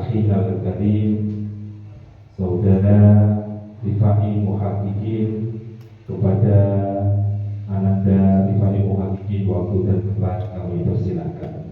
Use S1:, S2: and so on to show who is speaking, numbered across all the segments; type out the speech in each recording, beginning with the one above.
S1: akhina al-karim, saudara Rifai Muhaqqiqin, kepada Ananda Rifai Muhaqqiqin waktu dan tempat kami persilakan.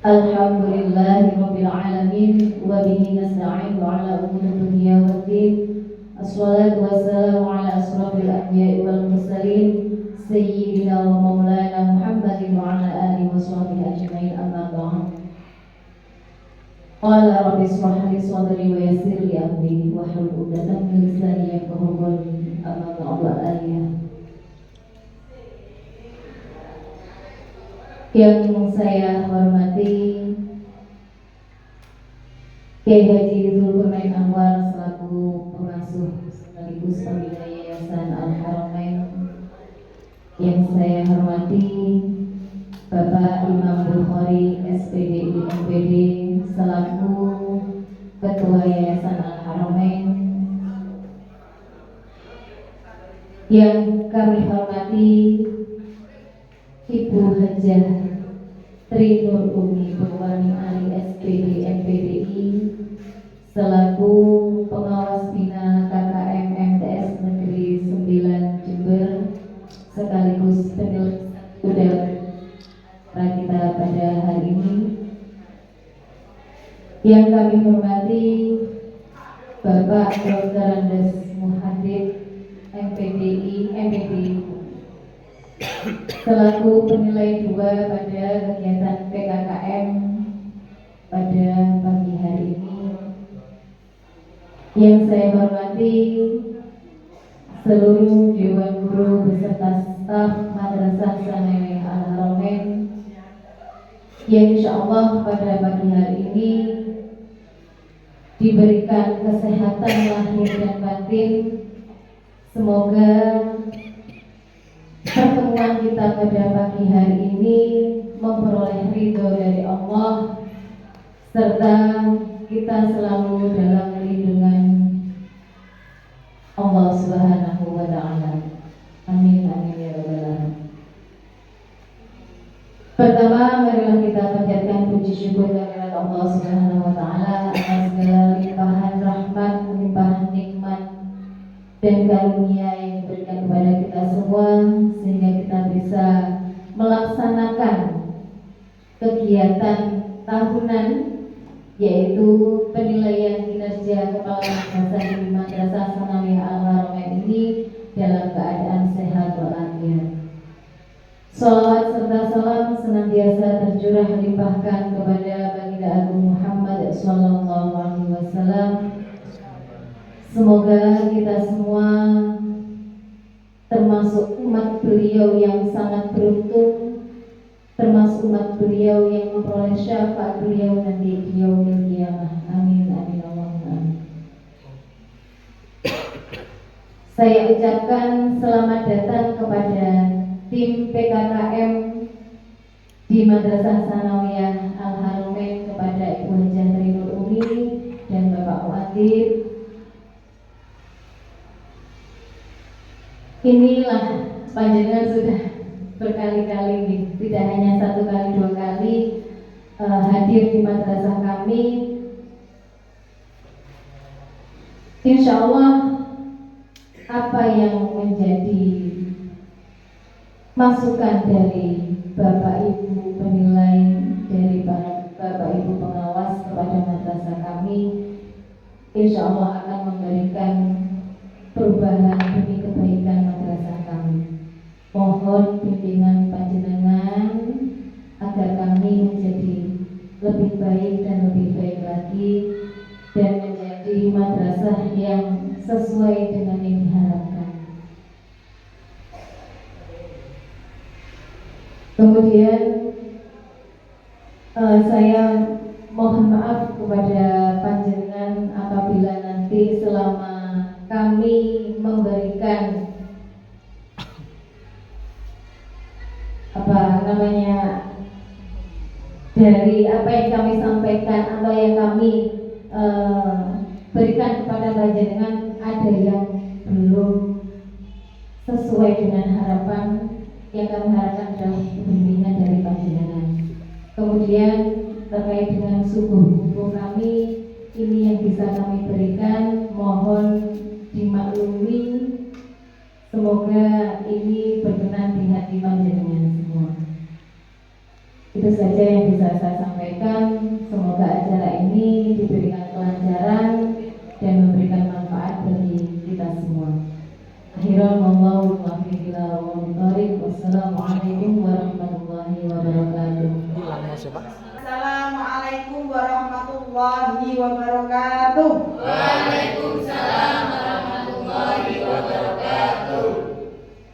S2: Alhamdulillahirabbil alamin wa bihi nasta'inu ala umuri dunya waddin. Assalatu wassalamu ala asrofil anbiya'i wal mursalin sayyidina wa maulana Muhammadin wa ala alihi wa sahbihi ajma'in, amma ba'd. Qala rabbi ishrah li sadri wa yassir li amri wahlul 'uqdatam min lisani yafqahu qawli, amma ba'du. Yang saya hormati Kiai Haji Zulkarnain Anwar selaku pengasuh sekaligus pembina Yayasan Al-Haramain yang saya hormati Bapak Imam Bukhari SPDI MPD selaku Ketua Yayasan Al-Haramain, yang kami hormati Ibu Hajah Tri Nur Umi Purwani Ali SPD MPDI selaku pengawas bina KKM MTS Negeri 9 Jember sekaligus penilai udara kita pada hari ini, yang kami hormati Bapak Dr. Andes Muhadir MPDI selaku penilai 2 pada kegiatan PKKM pada pagi hari ini, yang saya hormati seluruh Dewan Guru beserta staf Madrasah Sanawiyah Al-Haramain yang insya Allah pada pagi hari ini diberikan kesehatan lahir dan batin. Semoga pertemuan kita pada pagi hari ini memperoleh ridho dari Allah serta kita selalu dalam lindungan Allah Subhanahu wa Ta'ala. Amin amin ya rabbal alamin. Pertama, marilah kita panjatkan puji syukur kehadirat Allah Subhanahu wa Ta'ala atas segala limpahan rahmat, limpahan nikmat dan karunia yang diberikan kepada kita semua sehingga kita bisa melaksanakan kegiatan tahunan yaitu penilaian kinerja kepala madrasah di Madrasah Sanawiyah Al-Haramain ini dalam keadaan sehat walafiat. Salawat serta salam senantiasa tercurah limpahkan kepada Baginda Agung Muhammad Sallallahu Alaihi Wasallam. Semoga kita semua termasuk umat beliau yang sangat beruntung, termasuk umat beliau yang memperoleh syafaat beliau nanti di yaumil qiyamah. Amin amin Allahumma amin. Saya ucapkan selamat datang kepada tim PKKM di Madrasah Sanawiyah Al-Haramain, kepada Ibu Hajah Tri Nur Umi dan Bapak Muhadir. Inilah panjenengan sudah berkali-kali nih, tidak hanya 1 kali 2 kali hadir di madrasah kami. Insya Allah apa yang menjadi masukan dari Bapak Ibu penilai, dari Bapak Ibu pengawas kepada madrasah kami, insya Allah akan memberikan perubahan demi kebaikan madrasah kami. Mohon bimbingan panjenengan agar kami menjadi lebih baik dan lebih baik lagi dan menjadi madrasah yang sesuai dengan yang diharapkan. Kemudian saya mohon maaf kepada panjenengan apabila nanti selama kami memberikan dari apa yang kami sampaikan atau yang kami berikan kepada panjenengan ada yang belum sesuai dengan harapan. Yang kami harapkan adalah bimbingan dari panjenengan. Kemudian terkait dengan subuh kami, ini yang bisa kami berikan, mohon dimaklumi. Semoga ini berkenan di hati panjenengan semua. Itu saja yang bisa saya sampaikan. Semoga acara ini diberikan kelancaran dan memberikan manfaat bagi kita semua. Akhirul wallahu muwaffiq ila aqwamit thoriq. Wassalamualaikum warahmatullahi wabarakatuh.
S3: Assalamualaikum warahmatullahi wabarakatuh.
S4: Waalaikumsalam warahmatullahi wabarakatuh.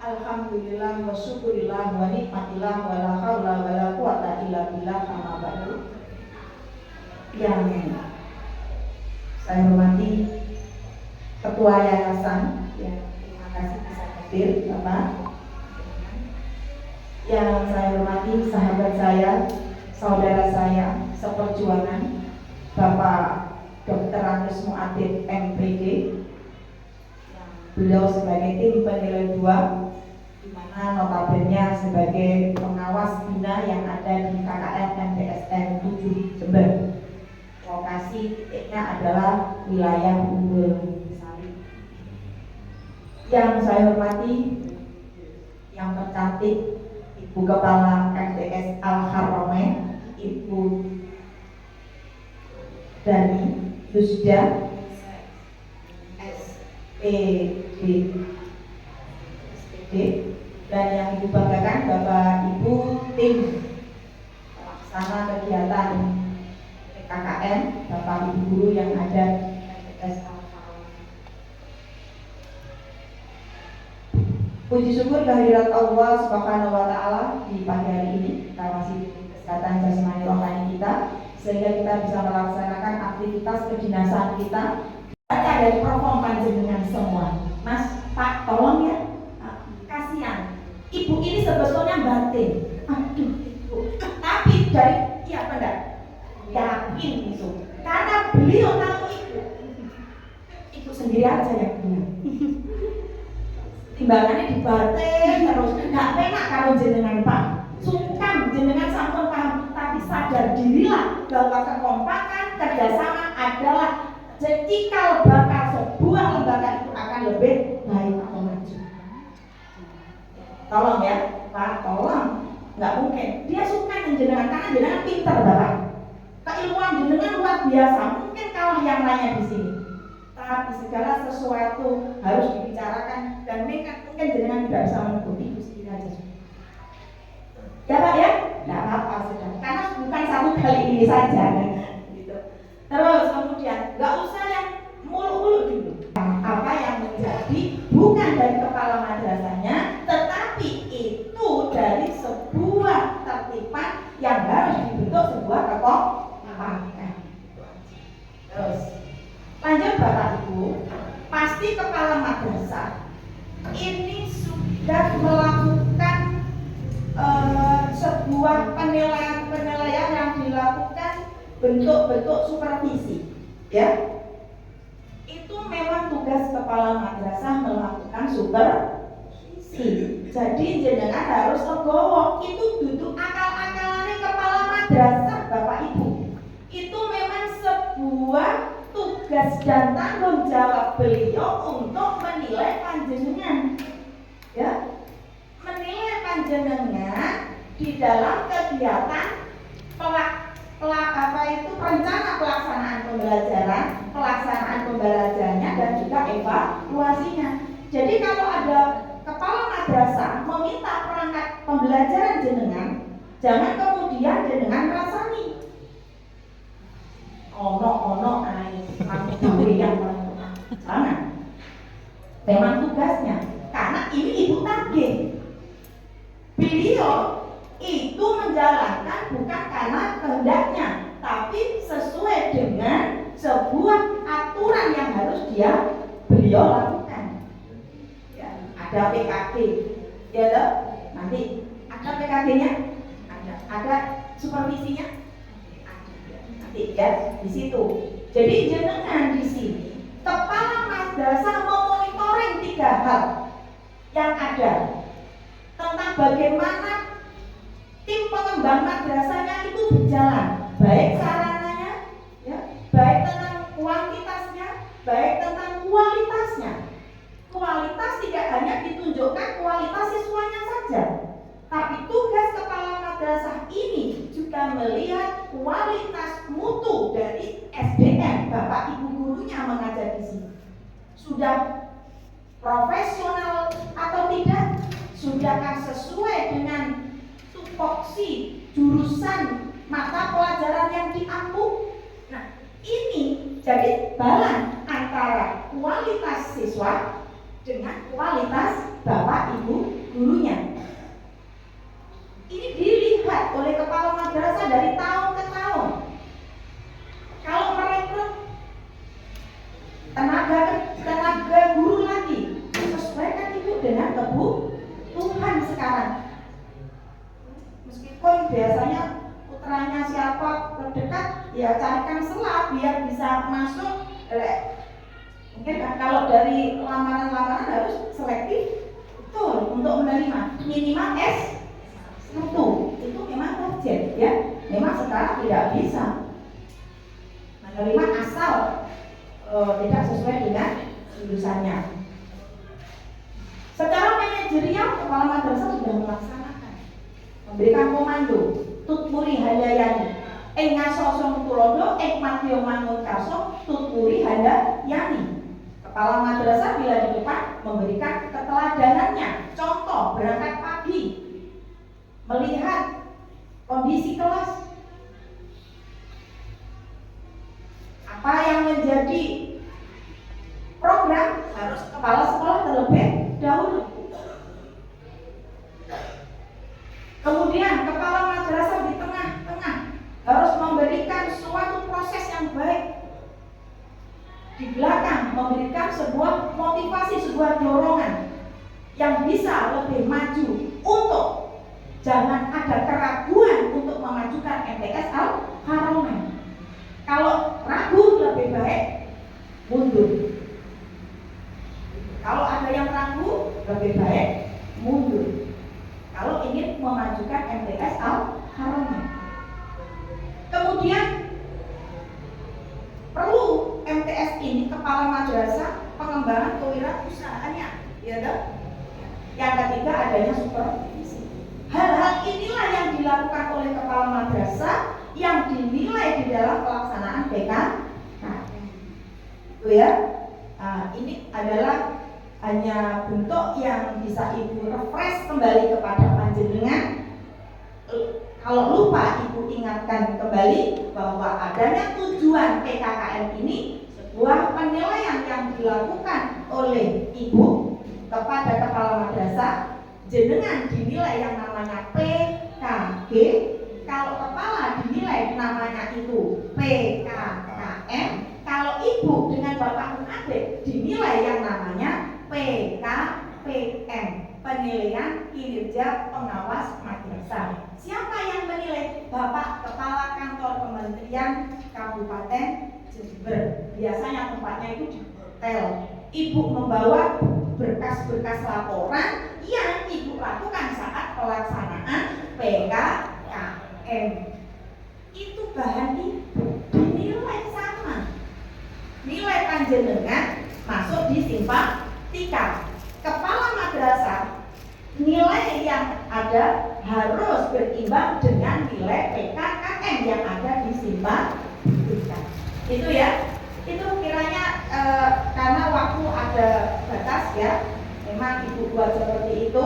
S3: Alhamdulillah wa syukurillah wa nikmatillah wa la haula wa la quwata illa billah, amma ba'du. Yang Saya hormati Ketua Yayasan, ya, terima kasih bisa hadir Bapak. Yang saya hormati sahabat saya, saudara saya seperjuangan, Bapak Dr. Anus Muadib MPD. Beliau sebagai tim penilai 2, di mana notabene sebagai pengawas bina yang ada di KKN MTSN 7 Jember. Lokasi titiknya adalah wilayah Unggul Sari. Yang saya hormati, yang tercantik Ibu Kepala MTS Al-Haramain, Ibu Dani Yusda SPD, dan yang Ibu banggakan Bapak Ibu tim pelaksana kegiatan KKN, Bapak Ibu guru yang ada di MTS Al-Haramain. Puji syukur kehadirat Allah Subhanahu wa Ta'ala di pagi hari ini. Kita masih diberi kesehatan jasmani rohani kita, sehingga kita bisa melaksanakan aktivitas kedinasan kita. Ada dari perform panjenengan semua. Mas, Pak, tolong ya, kasihan. Ibu ini sebetulnya batin. Aduh, Ibu. Tapi dari, iya benar, yakin itu. Karena beliau tahu Ibu sendiri aja yang benar. Timbangannya dibatin terus, nggak penak kalau jenengan Pak. Sungkan jenengan sampun paham, tapi sadar dirilah bahwa kekompakan kerjasama adalah cikal bakal sebuah lembaga itu akan lebih baik atau maju. Tolong ya Pak, tolong. Nggak mungkin dia suka jenengan karena jenengan pintar Bapak. Keilmuan jenengan luar biasa, mungkin kalah yang lainnya di sini. Tapi segala sesuatu harus dibicarakan, dan mungkin jenengan tidak bisa mengikuti itu sendiri aja. Ya Pak ya, nggak apa-apa sudah. Karena bukan satu kali ini saja. Gitu. Terus kemudian nggak usah yang mulu-mulu dulu. Apa yang menjadi bukan dari kepala madrasahnya, tetapi itu dari sebuah tertiban yang harus dibentuk sebuah kekompakan. Terus lanjut Bapak Ibu, pasti kepala madrasah ini sudah melakukan sebuah penilaian yang dilakukan bentuk-bentuk supervisi, ya. Itu memang tugas kepala madrasah melakukan supervisi. Jadi jenengan harus legowo, itu duduk akal-akalannya kepala madrasah Bapak Ibu. Itu memang sebuah tugas dan tanggung jawab beliau untuk menilai panjenengan, ya, menilai panjenengan di dalam kegiatan rencana pelaksanaan pembelajarannya dan juga evaluasinya. Jadi kalau ada kepala madrasah meminta perangkat pembelajaran jenengan, jangan kemudian jenengan rasani ono kamu gawe yang jangan. Memang tugasnya, karena ini ibu tagih. Beliau itu menjalankan bukan karena kehendaknya, tapi sesuai dengan sebuah aturan yang harus beliau lakukan. Ya, ada PKD, ya loh. Nanti ada PKD-nya, ada supervisinya, nanti ya di situ. Jadi jenengan di sini kepala madrasah memonitoring 3 hal yang ada tentang bagaimana tim pengembang madrasahnya itu berjalan, baik sarananya, ya, baik tentang kuantitasnya, baik tentang kualitasnya. Kualitas tidak hanya ditunjukkan kualitas siswanya saja, tapi tugas kepala madrasah ini juga melihat kualitas mutu dari SDM, Bapak Ibu gurunya mengajar di sini. Sudah profesional atau tidak? Sudahkah sesuai dengan tupoksi jurusan mata pelajaran yang diampu? Nah, ini jadi balan antara kualitas siswa dengan kualitas Bapak Ibu gurunya. Ini dilihat oleh kepala madrasah dari tahun ke tahun. Kalau merekrut tenaga guru lagi. Sesuaikan ibu dengan kebutuhan sekarang. Meskipun biasanya putranya siapa terdekat, ya carikan sela biar bisa masuk. Mungkin kalau dari lamaran-lamaran harus selektif betul untuk menerima minimal S1 itu memang target ya. Memang sekarang tidak bisa menerima asal tidak sesuai dengan jurusannya. Secara manajerial kepala madrasah sudah melaksanakan, memberikan komando tutmuri handayani ngasosong tulodo matio mangun kaso tutmuri handayani. Kepala madrasah bila di depan memberikan keteladanannya, contoh berangkat pagi, melihat kondisi kelas, apa yang menjadi program harus kepala sekolah terlebih dahulu. Kemudian kepala madrasah di tengah-tengah harus memberikan suatu proses yang baik. Di belakang memberikan sebuah motivasi, sebuah dorongan yang bisa lebih maju untuk jangan ada keraguan untuk memajukan MTS Al-Haramain. Kalau ragu lebih baik mundur. Kalau ada yang ragu lebih baik mundur. Kalau ingin memajukan MTS Al-Haramain. Kemudian perlu MTS ini kepala madrasah pengembangan kewirausahaannya, ya toh? Yang ketiga adanya supervisi. Hal-hal inilah yang dilakukan oleh kepala madrasah yang dinilai di dalam pelaksanaan PKKM. Itu ya. Nah, ini adalah hanya bentuk yang bisa ibu refresh kembali kepada panjenengan. Kalau lupa ibu ingatkan kembali bahwa adanya tujuan PKKM ini sebuah penilaian yang dilakukan oleh ibu kepada kepala madrasah. Jenengan dinilai yang namanya PKG, kalau kepala dinilai namanya itu PKKM, kalau ibu dengan bapak adik dinilai yang namanya PKPM, penilaian kinerja pengawas madrasah. Siapa yang menilai? Bapak Kepala Kantor Kementerian Kabupaten Jember. Biasanya tempatnya itu di hotel. Ibu membawa berkas-berkas laporan yang ibu lakukan saat pelaksanaan PKKM. Itu bahan ibu dinilai sama. Nilai panjenengan masuk di simpatika. Kepala madrasah nilai yang ada harus berimbang dengan nilai PKKM yang ada di simpatika. Itu ya. Itu kiranya karena waktu ada batas ya. Memang ibu buat seperti itu,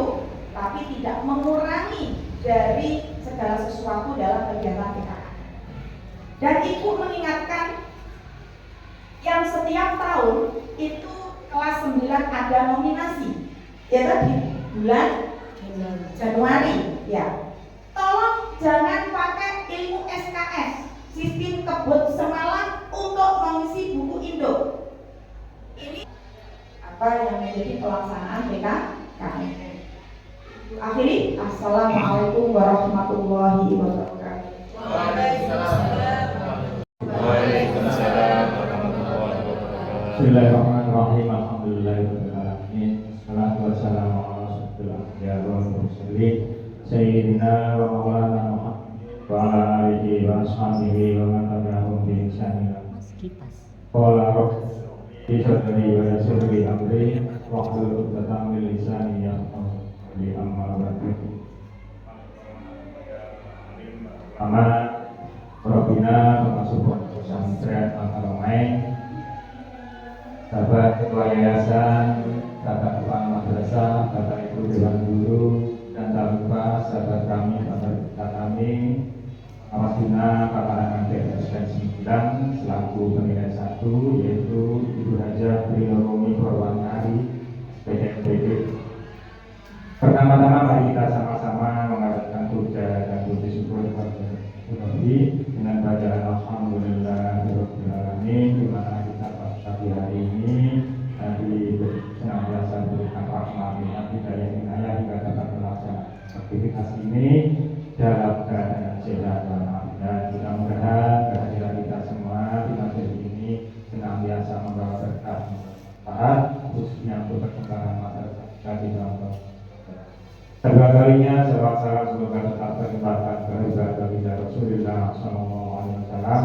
S3: tapi tidak mengurangi dari segala sesuatu dalam kegiatan PKKM. Dan ibu mengingatkan yang setiap tahun itu kelas 9 ada nominasi. Ya tadi bulan Januari ya. Tolong jangan pakai ilmu SKS, sistem kebut semalam untuk mengisi buku induk. Ini apa yang menjadi pelaksanaan PKKM. Akhiri, assalamualaikum warahmatullahi wabarakatuh.
S4: Waalaikumsalam warahmatullahi wabarakatuh.
S1: Bismillahirrahmanirrahim. Alhamdulillahirabbil alamin. Wassalatu wassalamu ala asyrofil anbiya wal mursalin sayyidina wa maulana Muhammad wa ala alihi wa ashabihi wa man tabi'ahum bi ihsan ila qala rabbi sadri wa yassir li amri wahlul 'uqdatam min lisani yafqahu qawli amma ba'du. Rabbina termasuk pesantren Al-Haramain, sahabat ketua yayasan, sahabat kepala madrasah, bapak ibu dewan guru, dan tak lupa sahabat kami, bapak kami, awas bina Kepala MTS 9 selaku penilai 1, yaitu Ibu Hajah Trinoromi Purwanari PDMPD. Pertama-tama mari kita sama-sama mengaturkan puja dan puji syukur kepada dengan bacaan Alhamdulillahirabbil alamin, di mana kita pagi hari ini berkah manfaat khususnya untuk perkembangan masyarakat kita di dalam. Kedua kalinya salam semoga tetap terlimpahkan kehadiran kita Rasulullah SAW yang telah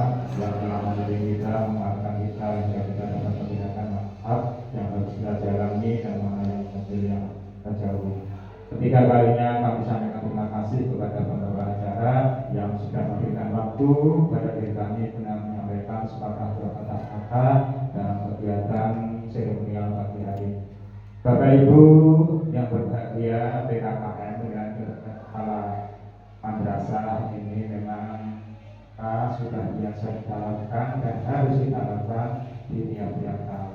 S1: mendidik kita, mengarahkan kita hingga kita dapat membedakan manfaat yang harus kita jalani dan mana yang hasil yang kita jauhi. Ketiga kalinya kami sampaikan terima kasih kepada pembawa acara yang sudah memberikan waktu kepada diri kami dengan menyampaikan sepatah dua kata-kata dalam kegiatan seremonial pagi hari. Bapak Ibu yang berbahagia, PKKM dengan kepala madrasah ini memang sudah biasa kita lakukan dan harus kita lakukan di tiap-tiap tahun.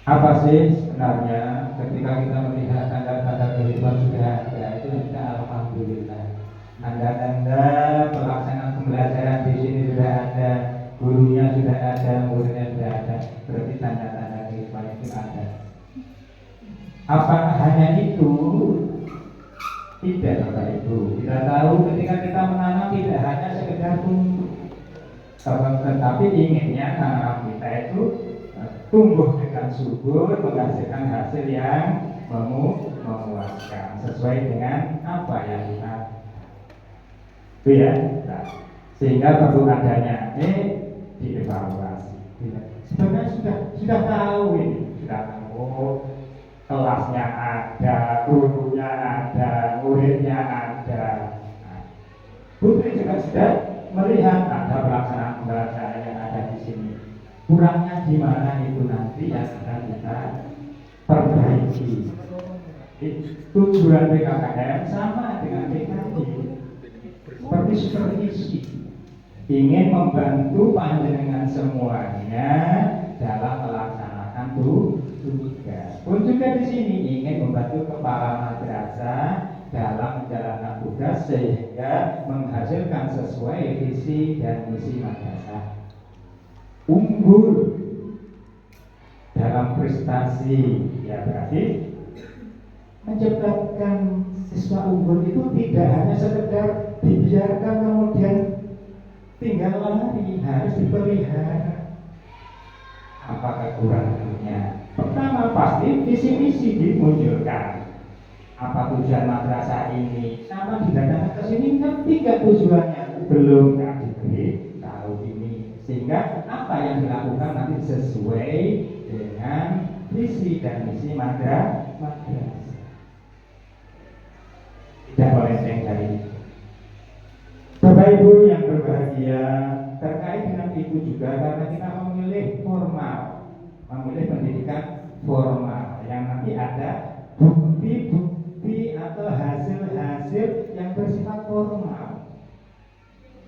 S1: Apa sih sebenarnya ketika kita melihat tanda-tanda kehidupan sudah ada, itu kita alhamdulillah. Tanda-tanda pelaksanaan pembelajaran di sini sudah ada, gurunya sudah ada, muridnya sudah ada, berarti tanda-tanda kehidupan itu ada. Apa hanya itu? Tidak, Bapak Ibu. Kita tahu ketika kita menanam tidak hanya sekedar tumbuh, tetapi inginnya tanaman kita itu tumbuh dengan subur, menghasilkan hasil yang memuaskan sesuai dengan apa yang kita itu ya. Nah, sehingga perlu adanya dievaluasi. Sebenarnya sudah tahu ini, sudah tahu kelasnya ada, gurunya ada, muridnya ada. Nah, Putri juga sudah melihat ada pelaksanaan pembelajaran yang ada di sini. Kurangnya di mana itu nanti yang akan kita perbaiki. Tujuan PKKM sama dengan PKJ, seperti supervisi, ingin membantu panjenengan semuanya dalam melaksanakan tugas. Pun juga di sini ingin membantu kepala madrasah dalam menjalankan tugas sehingga menghasilkan sesuai visi dan misi madrasah. Unggul dalam prestasi, ya berarti menciptakan siswa unggul itu tidak hanya sekedar dibiarkan kemudian tinggal lari, harus dipelihara. Apa kekurangannya? Pertama pasti visi-misi dimunculkan. Apa tujuan madrasah ini? Sama didatangkan ke sini ngerti gak tujuannya? Belum diberi tahu ini. Sehingga apa yang dilakukan nanti sesuai dengan visi dan misi madrasah. Tidak melenceng dari itu. Bapak Ibu yang berbahagia, terkait dengan itu juga karena kita memilih formal, memilih pendidikan formal yang nanti ada bukti-bukti atau hasil-hasil yang bersifat formal.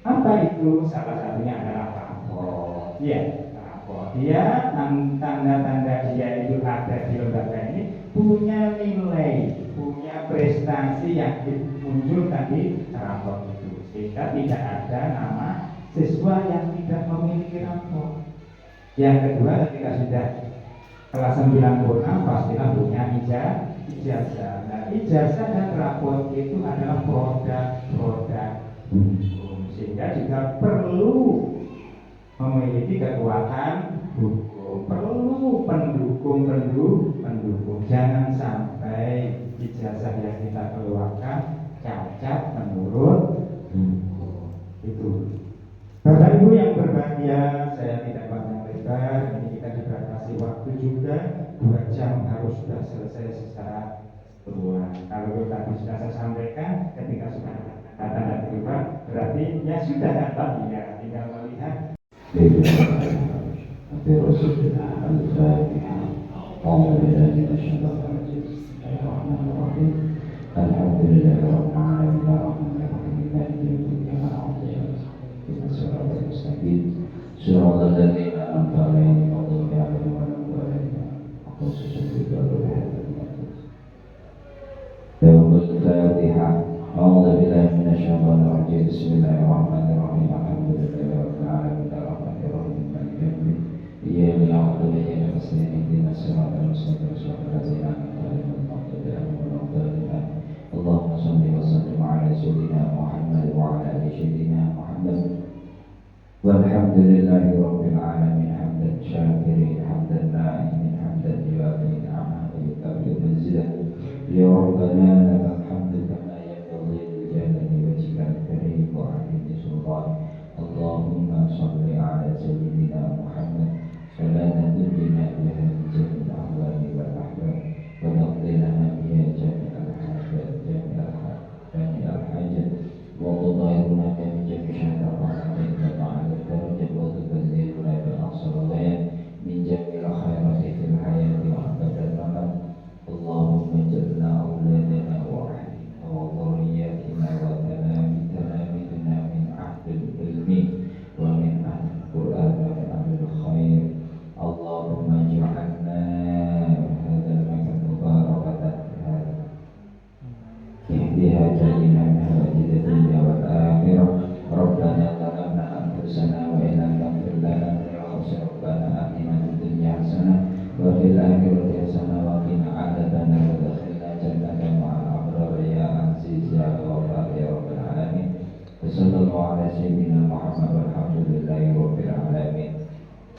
S1: Apa itu? Salah satunya adalah rapor. Ya, rapor. Dia tanda-tanda dia itu ada di lembaga ini punya nilai, punya prestasi yang dimunculkan di rapor itu. Sehingga tidak ada nama siswa yang tidak memiliki rapor. Yang kedua, ketika sudah kelas 96 pastilah punya ijazah. Nah, ijazah dan rapor itu adalah produk-produk hukum. Sehingga juga perlu memiliki kekuatan hukum, perlu pendukung. Jangan sampai ijazah yang kita keluarkan cacat menurut itu. Bapak Ibu yang berbahagia, saya tidak panjang lebar. Ini kita dibatasi waktu juga 2 jam harus sudah selesai secara keseluruhan. Kalau tadi sudah saya sampaikan, ketika sudah tanda terima, berarti ya sudah dapat ya, tinggal melihat.
S5: صراط الذين أنعمت عليهم غير المغضوب عليهم ولا الضالين. الفاتحة. أعوذ بالله من الشيطان الرجيم. بسم الله الرحمن الرحيم. الحمد لله رب العالمين الرحمن الرحيم مالك يوم الدين. إياك نعبد وإياك نستعين اهدنا الصراط المستقيم صراط الذين أنعمت عليهم غير المغضوب عليهم ولا الضالين. اللهم صل وسلم على سيدنا محمد وعلى آل سيدنا محمد والحمد لله رب العالمين حمدا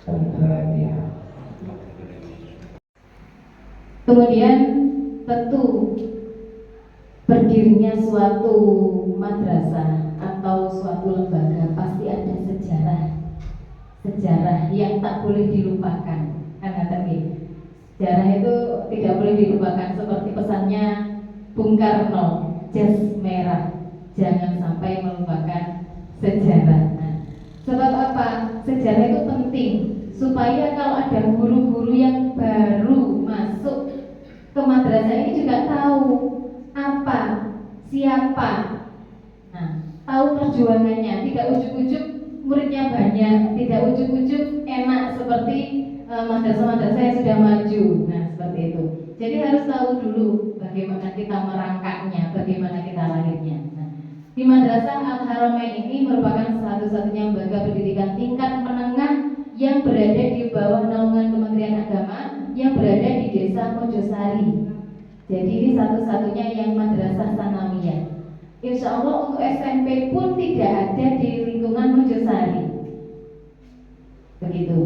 S5: Al-Fatihah.
S2: Kemudian tentu berdirinya suatu madrasah atau suatu lembaga pasti ada sejarah yang tak boleh dilupakan. Karena tadi sejarah itu tidak boleh dilupakan, seperti pesannya Bung Karno, jas merah, jangan sampai melupakan sejarah. Nah, sebab apa? Sejarah itu penting supaya kalau ada guru-guru yang baru masuk ke madrasah ini juga tahu apa, siapa, nah, tahu perjuangannya. Tidak ujuk-ujuk muridnya banyak, tidak ujuk-ujuk enak seperti madrasah-madrasah yang sudah maju. Nah, seperti itu. Jadi harus tahu dulu bagaimana kita merangkaknya, bagaimana kita lahirnya. Nah, di Madrasah Al-Haramain ini merupakan satu-satunya lembaga pendidikan tingkat menengah yang berada di bawah naungan Kementerian Agama yang berada di Desa Mojosari. Jadi ini satu-satunya yang madrasah sanawiyah. Insya Allah untuk SMP pun tidak ada di lingkungan Mojosari. Begitu.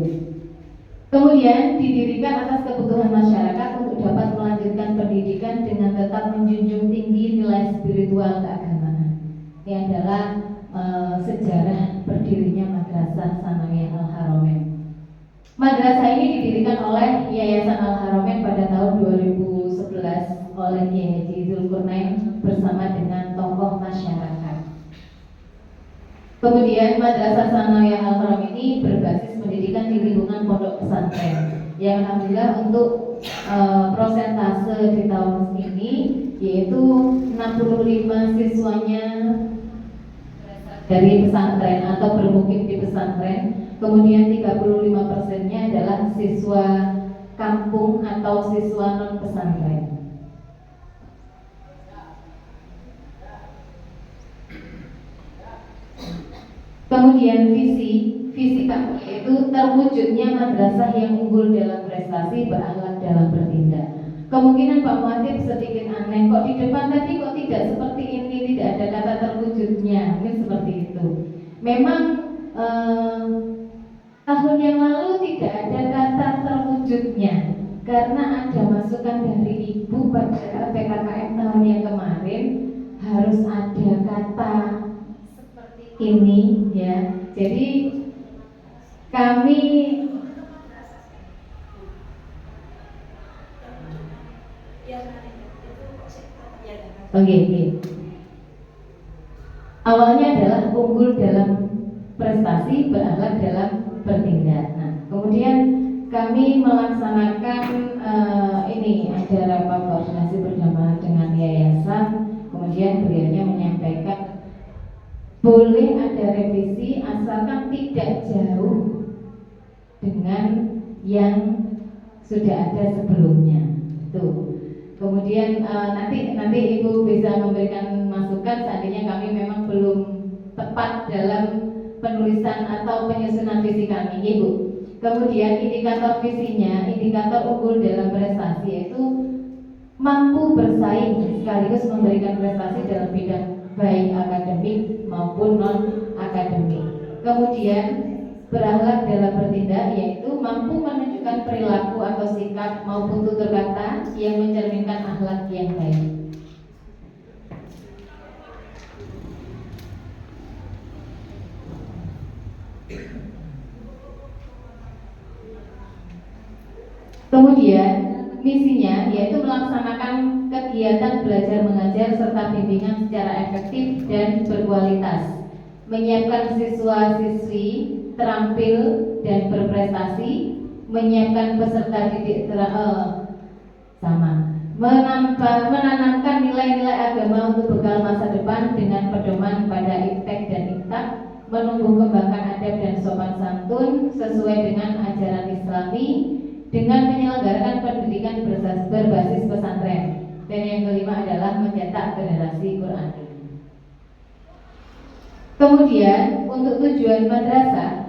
S2: Kemudian didirikan atas kebutuhan masyarakat untuk dapat melanjutkan pendidikan dengan tetap menjunjung tinggi nilai spiritual keagamaan. Ini adalah sejarah berdirinya Madrasah Sanawiyah Al-Haramain. Madrasah ini didirikan oleh Yayasan Al-Haramain pada tahun 2011 oleh Kiai Haji Zulkarnain bersama dengan tokoh masyarakat. Kemudian Madrasah Sanawiyah Al-Haramain ini berbasis pendidikan di lingkungan pondok pesantren. Yang alhamdulillah untuk prosentase di tahun ini yaitu 65 siswanya dari pesantren atau bermukim di pesantren. Kemudian 35%-nya adalah siswa kampung atau siswa non pesantren. Kemudian visi kami yaitu terwujudnya madrasah yang unggul dalam prestasi, berakhlak dalam bertindak. Kemungkinan Pak Muhammad sedikit aneh, kok di depan tadi kok tidak seperti ini, tidak ada kata terwujudnya, mungkin seperti itu. Memang tahun yang lalu tidak ada kata terwujudnya karena ada masukan dari Ibu pada PKKM tahun yang kemarin harus ada kata seperti ini ya. Jadi kami Oke. Awalnya adalah unggul dalam prestasi, berakhlak dalam bertindak. Nah, kemudian kami melaksanakan ini ada rapat koordinasi bersama dengan yayasan. Kemudian beliaunya menyampaikan boleh ada revisi asalkan tidak jauh dengan yang sudah ada sebelumnya. Tuh. Kemudian nanti Ibu bisa memberikan masukan seandainya kami memang belum tepat dalam penulisan atau penyusunan visi kami, Ibu. Kemudian indikator visinya, indikator unggul dalam prestasi yaitu mampu bersaing sekaligus memberikan prestasi dalam bidang baik akademik maupun non akademik. Kemudian berakhlak dalam bertindak yaitu mampu menunjukkan perilaku atau sikap maupun tutur kata yang mencerminkan akhlak yang baik. Kemudian misinya yaitu melaksanakan kegiatan belajar mengajar serta bimbingan secara efektif dan berkualitas, menyiapkan siswa-siswi terampil dan berprestasi, menyiapkan peserta didik menanamkan nilai-nilai agama untuk bekal masa depan dengan pedoman pada iptek dan iktak, menumbuh kembangkan adab dan sopan santun sesuai dengan ajaran Islami dengan menyelenggarakan pendidikan berbasis pesantren. Dan yang kelima adalah mencetak generasi Qurani. Kemudian untuk tujuan madrasah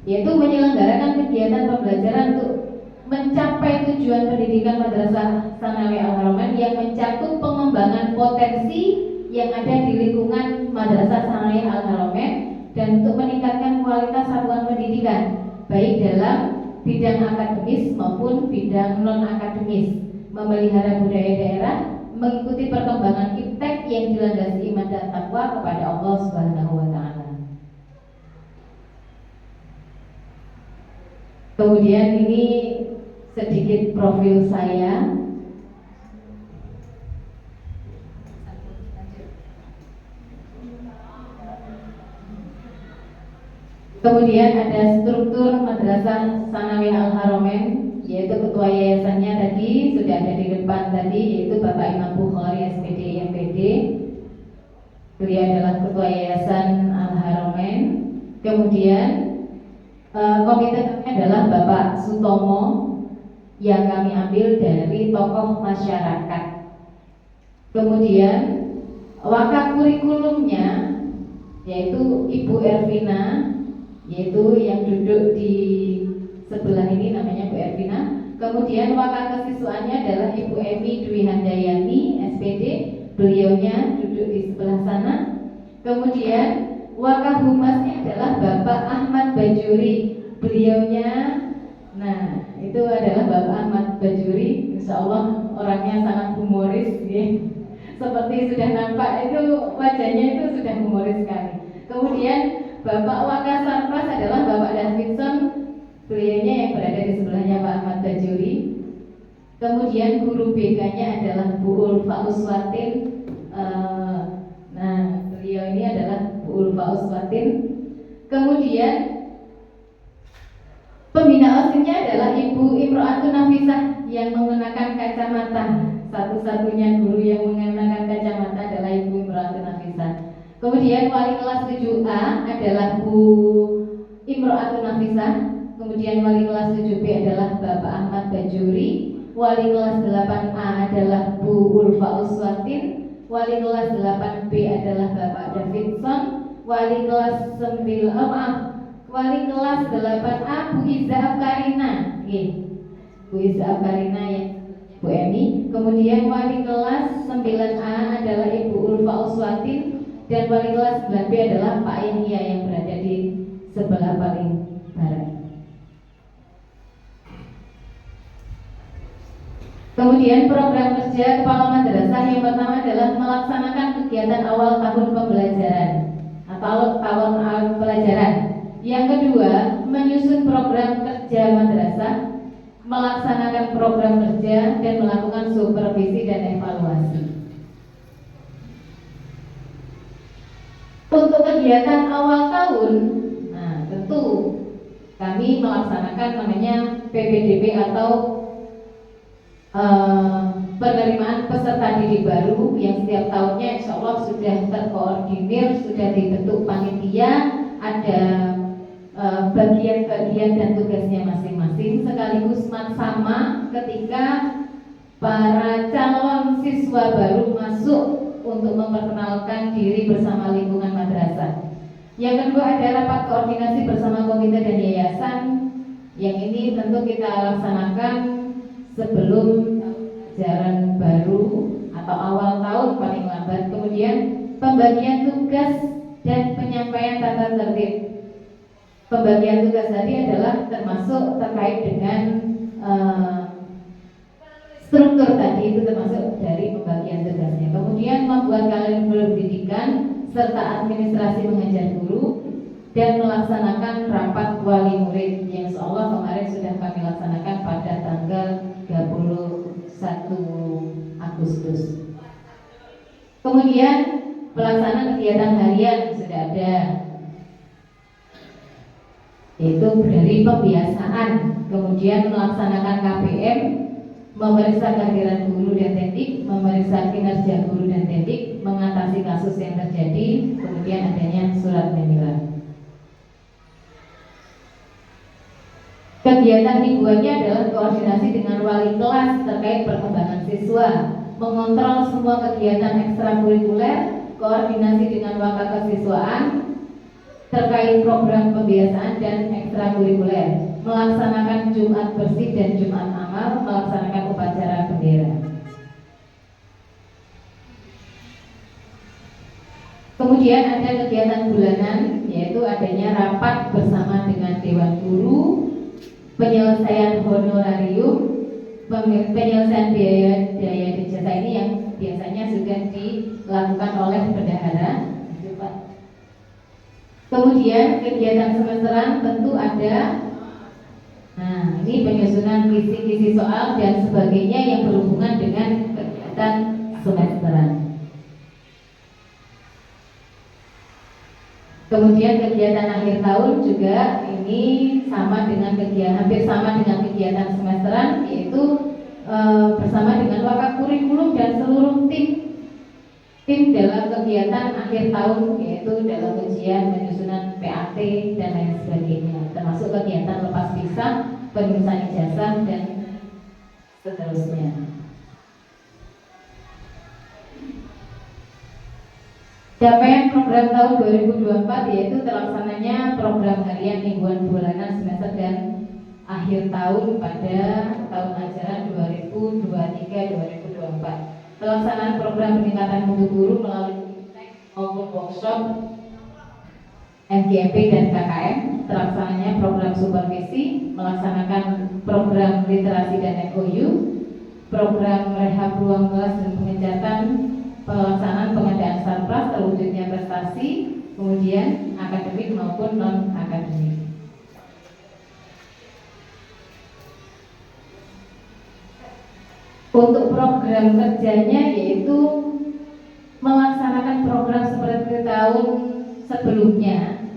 S2: yaitu menyelenggarakan kegiatan pembelajaran untuk mencapai tujuan pendidikan Madrasah Sanawiyah Al-Haramain yang mencakup pengembangan potensi yang ada di lingkungan Madrasah Sanawiyah Al-Haramain dan untuk meningkatkan kualitas satuan pendidikan baik dalam bidang akademis maupun bidang non-akademis, memelihara budaya daerah, mengikuti perkembangan iptek yang dilandasi iman dan takwa kepada Allah Subhanahu wa taala. Kemudian ini sedikit profil saya. Kemudian ada struktur Madrasah Tsanawiyah Al-Haromen, yaitu ketua yayasannya tadi sudah ada di depan tadi, yaitu Bapak Imam Bukhari SPD MPD. Beliau adalah ketua yayasan Al-Haromen. Kemudian komite kami adalah Bapak Sutomo yang kami ambil dari tokoh masyarakat. Kemudian wakaf kurikulumnya yaitu Ibu Ervina, yaitu yang duduk di sebelah ini namanya Bu Ervina. Kemudian wakil kesiswaannya adalah Ibu Emi Dwi Handayani SPD, beliaunya duduk di sebelah sana. Kemudian wakil humasnya adalah Bapak Ahmad Bajuri, beliaunya, nah itu adalah Bapak Ahmad Bajuri. Insya Allah orangnya sangat humoris, ya. Seperti sudah nampak itu wajahnya itu sudah humoris sekali. Kemudian Bapak Wakasarpas adalah Bapak Davidson, beliaunya yang berada di sebelahnya Pak Ahmad Bajuri. Kemudian guru BK-nya adalah Bu Ulfa Uswatin. Nah, beliau ini adalah Bu Ulfa Uswatin. Kemudian pembina OSIS-nya adalah Ibu Imro'atun Nafisah yang menggunakan kacamata. Satu-satunya guru yang mengenakan kacamata adalah Ibu Imro'atun Nafisah. Kemudian wali kelas 7A adalah Bu Imro'atun Nafisah. Kemudian wali kelas 7B adalah Bapak Ahmad Bajuri. Wali kelas 8A adalah Bu Ulfa Uswatin. Wali kelas 8B adalah Bapak Davidson. Wali kelas 8A Bu Iza Afkarina. Bu Iza Afkarina yang Bu Emi. Kemudian wali kelas 9A adalah Ibu Ulfa Uswatin. Dan wali kelas 9B adalah Pak Yahya yang berada di sebelah paling barat. Kemudian program kerja Kepala Madrasah yang pertama adalah melaksanakan kegiatan awal tahun pembelajaran atau tahun awal pelajaran. Yang kedua, menyusun program kerja madrasah, melaksanakan program kerja dan melakukan supervisi dan evaluasi. Untuk kegiatan awal tahun, nah tentu kami melaksanakan namanya PPDB atau penerimaan peserta didik baru yang setiap tahunnya insya Allah sudah terkoordinir, sudah dibentuk panitia, ada bagian-bagian dan tugasnya masing-masing, sekaligus sama ketika para calon siswa baru masuk untuk memperkenalkan diri bersama lingkungan madrasah. Yang kedua ada rapat koordinasi bersama komite dan yayasan. Yang ini tentu kita laksanakan sebelum ajaran baru atau awal tahun paling lambat. Kemudian pembagian tugas dan penyampaian tata tertib. Pembagian tugas tadi adalah termasuk terkait dengan struktur tadi, itu termasuk dari pembagian tugasnya. Kemudian membuat kalender pendidikan serta administrasi mengajar guru dan melaksanakan rapat wali murid yang insyaallah kemarin sudah kami laksanakan pada tanggal 31 Agustus. Kemudian pelaksanaan kegiatan harian sudah ada, yaitu dari pembiasaan, kemudian melaksanakan KPM, memeriksa kehadiran guru dan tendik, memeriksa kinerja guru dan tendik, mengatasi kasus yang terjadi, kemudian adanya surat menyurat. Kegiatan mingguannya adalah koordinasi dengan wali kelas terkait perkembangan siswa, mengontrol semua kegiatan ekstrakurikuler, koordinasi dengan wakil kesiswaan terkait program pembiasaan dan ekstrakurikuler, melaksanakan Jumat bersih dan Jumat amal, melaksanakan upacara bendera. Kemudian ada kegiatan bulanan yaitu adanya rapat bersama dengan Dewan Guru, penyelesaian honorarium, penyelesaian biaya dan jasa ini yang biasanya sudah dilakukan oleh bendahara. Kemudian kegiatan semesteran tentu ada. Nah, ini penyusunan kisi-kisi soal dan sebagainya yang berhubungan dengan kegiatan semesteran. Kemudian kegiatan akhir tahun juga ini sama dengan hampir sama dengan kegiatan semesteran, yaitu bersama dengan wakaf kurikulum dan seluruh tim dalam kegiatan akhir tahun, yaitu dalam ujian, penyusunan PAT dan lain sebagainya, termasuk kegiatan lepas visa, penulisan ijazah dan seterusnya. Capaian program tahun 2024 yaitu terlaksananya program harian, mingguan, bulanan, semester dan akhir tahun pada tahun ajaran 2023-2024. Pelaksanaan program peningkatan mutu guru melalui maupun workshop MGMP dan KKM, terlaksananya program supervisi, melaksanakan program literasi dan MOU, program rehab ruang kelas dan pengecatan, pelaksanaan pengadaan sarpras, terwujudnya prestasi, kemudian akademik maupun non akademik. Untuk program kerjanya yaitu melaksanakan program seperti tahun sebelumnya.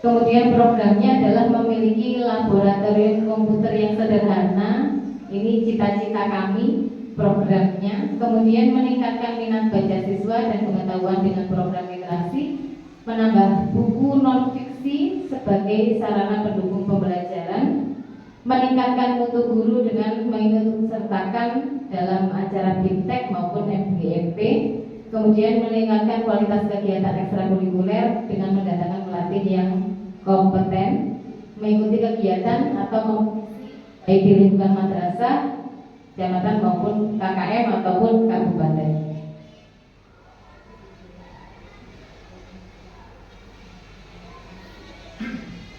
S2: Kemudian programnya adalah memiliki laboratorium komputer yang sederhana. Ini cita-cita kami programnya. Kemudian meningkatkan minat baca siswa dan pengetahuan dengan program literasi, menambah buku non fiksi sebagai sarana pendukung pembelajaran, meningkatkan mutu guru dengan mengikutsertakan dalam acara BIMTEK maupun MGMP, kemudian meningkatkan kualitas kegiatan ekstrakurikuler dengan mendatangkan pelatih yang kompeten, mengikuti kegiatan atau baik di lingkungan madrasah, kecamatan maupun KKM ataupun kabupaten.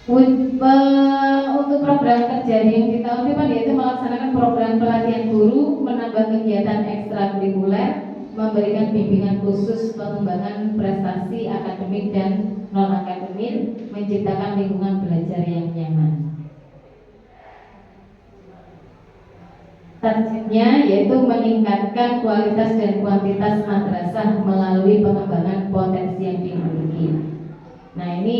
S2: Untuk program kerja yang di tahun depan yaitu melaksanakan program pelatihan guru, menambah kegiatan ekstrakurikuler, memberikan bimbingan khusus pengembangan prestasi akademik dan non akademik, menciptakan lingkungan belajar yang nyaman. Targetnya yaitu meningkatkan kualitas dan kuantitas madrasah melalui pengembangan potensi yang dimiliki. Nah, ini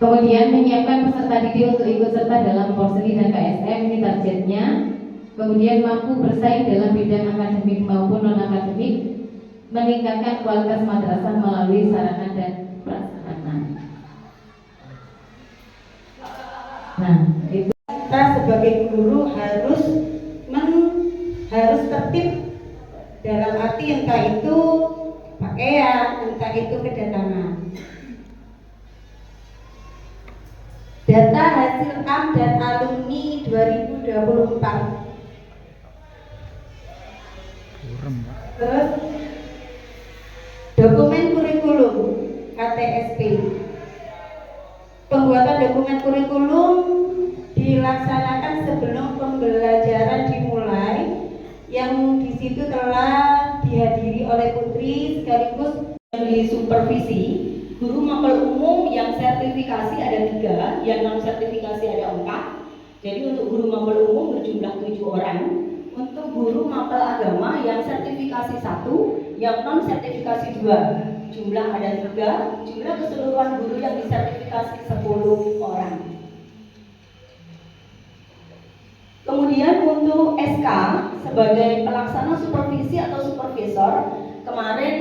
S2: kemudian menyiapkan peserta didik untuk ikut serta dalam Porseni dan KSM, ini targetnya. Kemudian mampu bersaing dalam bidang akademik maupun non akademik, meningkatkan kualitas madrasah melalui sarana dan prasarana. Nah, itu
S6: kita sebagai guru harus tertib dalam arti entah itu pakaian, entah itu kedatangan. Data hasil AM dan alumni 2024. Terus dokumen kurikulum KTSP. Pembuatan dokumen kurikulum dilaksanakan sebelum pembelajaran dimulai, yang di situ telah dihadiri oleh Putri sekaligus di supervisi. Guru mapel umum yang sertifikasi ada 3, yang non sertifikasi ada 4. Jadi untuk guru mapel umum berjumlah 7 orang. Untuk guru mapel agama yang sertifikasi 1, yang non sertifikasi 2, jumlah ada 3. Jumlah keseluruhan guru yang disertifikasi 10 orang. Kemudian untuk SK sebagai pelaksana supervisi atau supervisor, kemarin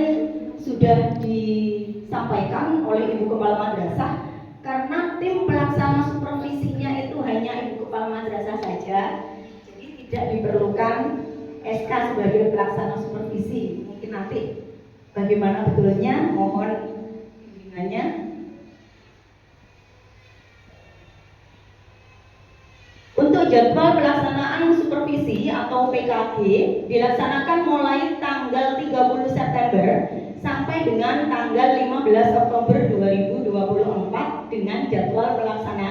S6: sudah disampaikan oleh Ibu Kepala Madrasah, karena tim pelaksana supervisinya itu hanya Ibu Kepala Madrasah saja, jadi tidak diperlukan SK sebagai pelaksana supervisi. Mungkin nanti bagaimana betulnya, mohon bimbingannya. Untuk jadwal pelaksanaan supervisi atau PKG dilaksanakan mulai tanggal 30 September sampai dengan dengan tanggal 15 Oktober 2024 dengan jadwal pelaksanaan